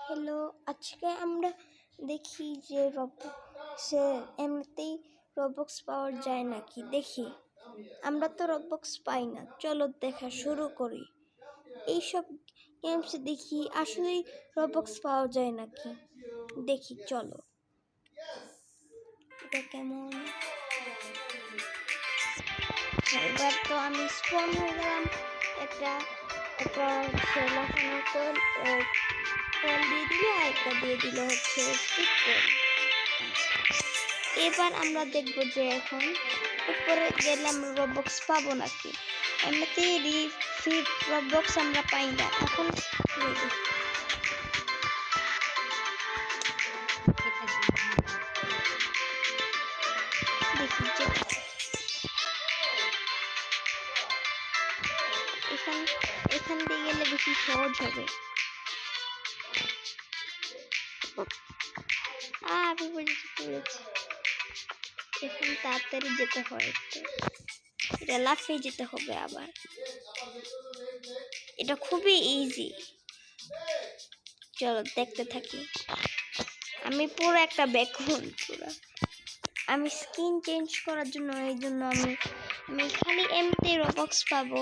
Hello, আজকে আমরা দেখি যে রবক্সে এমনিতেই রবক্স পাওয়া যায় নাকি। দেখি, আমরা তো রবক্স পাই না, চলো দেখা শুরু করি। এইসব গেমস দেখি আসলেই রবক্স পাওয়া যায় নাকি, দেখি চলো। এটা কেমন? এবার তো আমি স্পন হয়ে গেলাম। একটা লাফানোর কল দিয়ে দিল, আর একটা দিয়ে দিল হচ্ছে স্পিড কল। এবার আমরা দেখবো যে এখন উপরে গেলে আমরা রবক্স পাবো নাকি। এমনিতেই রিফিট রবক্স আমরা পাই না এখন। দেখি যে এখান দিয়ে গেলে বেশি সহজ হবে। আমি বুঝতে পেরেছি, এখন তাড়াতাড়ি যেতে হয়, এটা লাফিয়ে যেতে হবে। আবার এটা খুবই ইজি, চলো দেখতে থাকি। আমি পুরো একটা বেকুন, আমি স্কিন চেঞ্জ করার জন্য, এই জন্য আমি খালি এমনি রবক্স পাবো।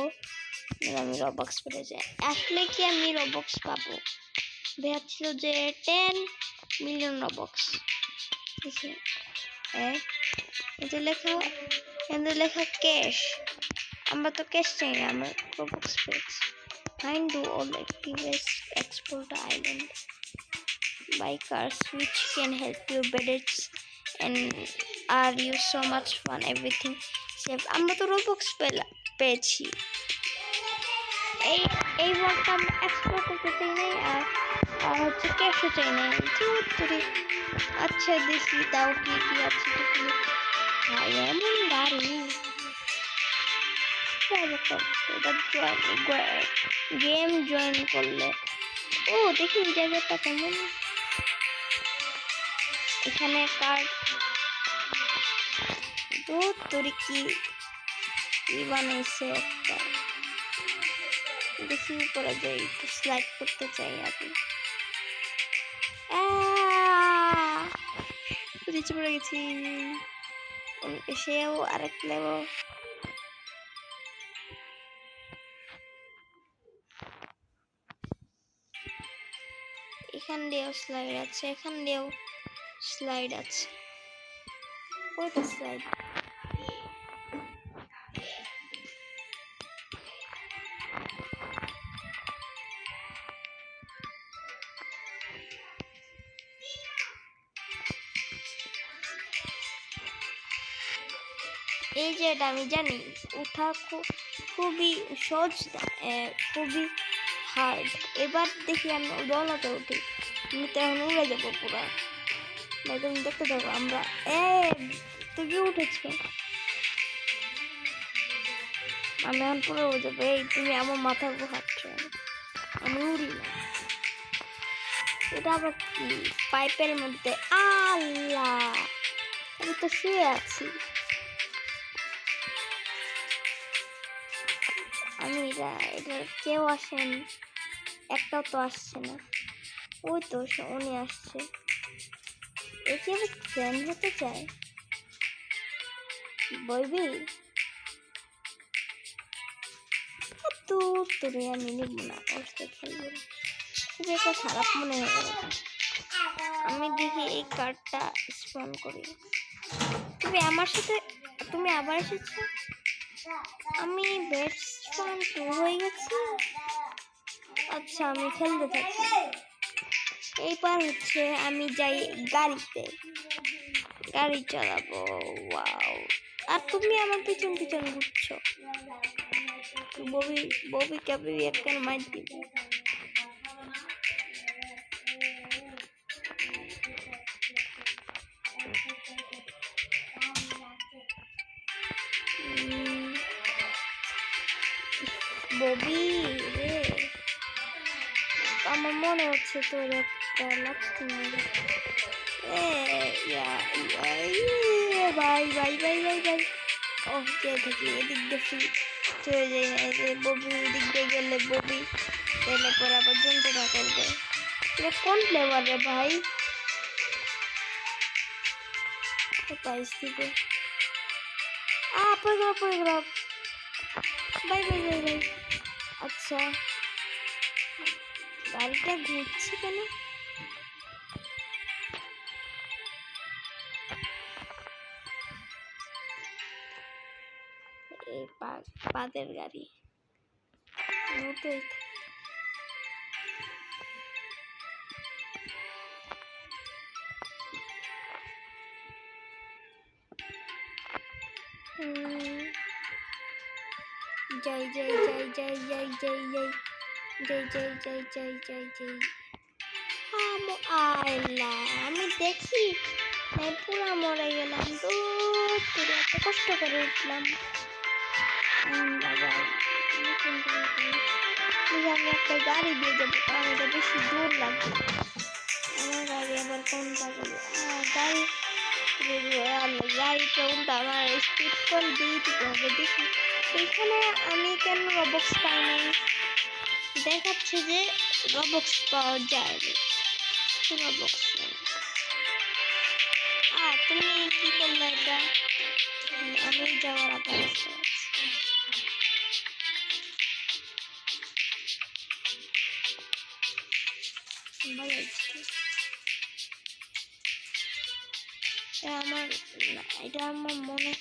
আমি রবক্স পেতে যাই, আসলে কি আমি রবক্স পাবো? ভেবেছিল যে 10 মিলিয়ন রবক্স। লেখা ক্যাশ, আমরা তো ক্যাশ চাই না, আমরা রবক্স পেয়েছি। Find do all activities, explore the island, buy cars which can help you budgets and are you so much fun everything save. আমরা তো রবক্স পেয়েছি, এই ওয়ার্ডটা আমরা এক্সপ্লোর করতে চাই নাই, আর হচ্ছে ক্যাশও চাই নাই। আচ্ছা দেখি তাও কি কি আছে। এমন গাড়ি গেম জয়েন করলে ও দেখি জায়গাটা কেমন। এখানে কার্ড তোর কি বানাইছে একটা, দেখি উপরে যাই, একটু স্লাইড করতে চাই। আমি নিচে পড়ে গেছি, সেও আরেক লেবো। এখান দিয়েও স্লাইড আছে, এখান দিয়েও স্লাইড আছে। ওইটা স্লাইড, এই যে এটা আমি জানি উঠা খুবই সহজ, খুবই হার্ড। এবার দেখি আমি দৌলতে উঠি, আমি তো এখন উড়ে যাবো পুরা। তুমি দেখতে থাকো। আমরা তুই কি উঠেছ? আমি এখন পুরো উড়ে যাবো। এই তুমি আমার মাথার উপর হাঁটছো, আমি উড়ি না। এটা আবার কি পাইপের মধ্যে? আল্লাহ, আমি তো শুয়ে আছি। আমি এটা কেউ আসেনি, একটাও তো আসছে না। ওই তো উনি আসছে, একে আমি ফ্রেন্ড হতে চাই। বলবি তোরে আমি নিব না, ওর সাথে খেলবো না, খুব একটা খারাপ মনে হয়ে গেল। আমি দেখি এই কার্ডটা স্পন করি। তুমি আবার এসেছো। আমি ব্যাটসম্যান 2 হয়ে গেছি। আচ্ছা আমি খেলতে থাকি। এইবার হচ্ছে আমি যাই গাড়িতে, গাড়ি চালাবো। ওয়াও, আর তুমি আমার পিছন পিছন ঘুরছো। ববি কেবি একটা মাইর দিব। ববি রে, আমার মনে হচ্ছে তোর একটা লাগছে না। ভাই ভাই ভাই ভাই ভাই, ও কে থাকলে এদিক দিয়ে চলে যাই না। ববি এদিক দিয়ে গেলে ববি গেলে পরে আবার যন্ত্রণা করবে। কোন ফ্লেভার রে ভাই? পাইছি তো। পড়ে গেলাম। বাই। আচ্ছা, গাড়িটা ঘুরছে কেন? এই পাদের গাড়ি নতুন। যাই। আমি দেখি পুরা মরে গেলাম। এত কষ্ট করে উঠলাম। আমি একটা গাড়ি দিয়ে যাবো, কারণ এটা বেশি দূর লাগবে। আমার গাড়ি আবার কোনটা করবো? গাড়িটা উল্টা আমার স্পিড করে দিয়ে দিতে হবে। দেখি এখানে আমি কেন রবক্স পাই নাই? দেখাচ্ছে যে রবক্স পাওয়া যায়। রবক্স তুমি কি করলে এটা? আমি যাওয়ার আগে এটা আমার মনে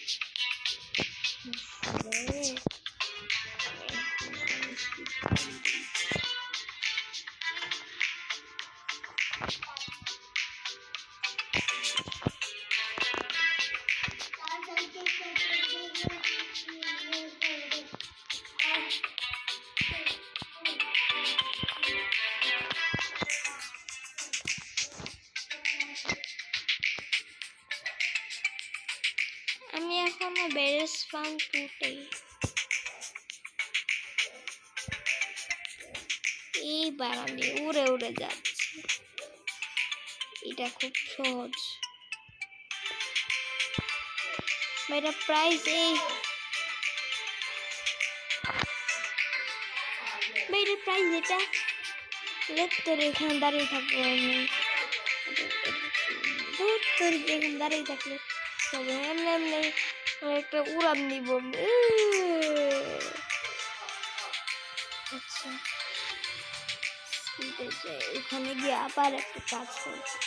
আমি এখনো বেরেস ফার্ম 2-তেই। এইবার আমি উড়ে যাচ্ছি। এটা খুব সহজ। মেরা প্রাইস মেরা প্রাইস এটা লেখতে এখানে দাঁড়িয়ে থাকবো। আমি এখানে দাঁড়িয়ে থাকলে তবে এমনি একটা উড়ান দিব। আচ্ছা, ওখানে গিয়ে আবার একটা কাজ করছি।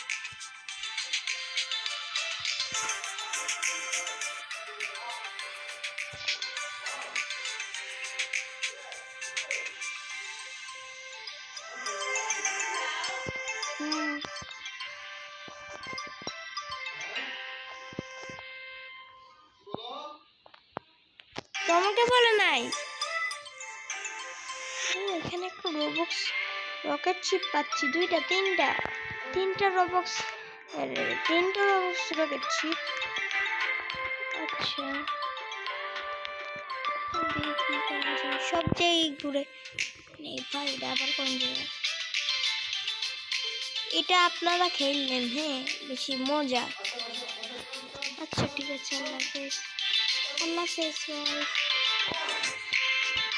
তোমাকে বলে নাই? এখানে একটা রবক্স রকেট শিপ পাচ্ছি। তিনটা রবক্স রকেট শিপ। আচ্ছা, সব জায়গায় ঘুরে ভাই। এটা আবার কোন জায়গায়? এটা আপনারা খেললেন, হ্যাঁ, বেশি মজা। আচ্ছা ঠিক আছে, আল্লাহ হাফেজ।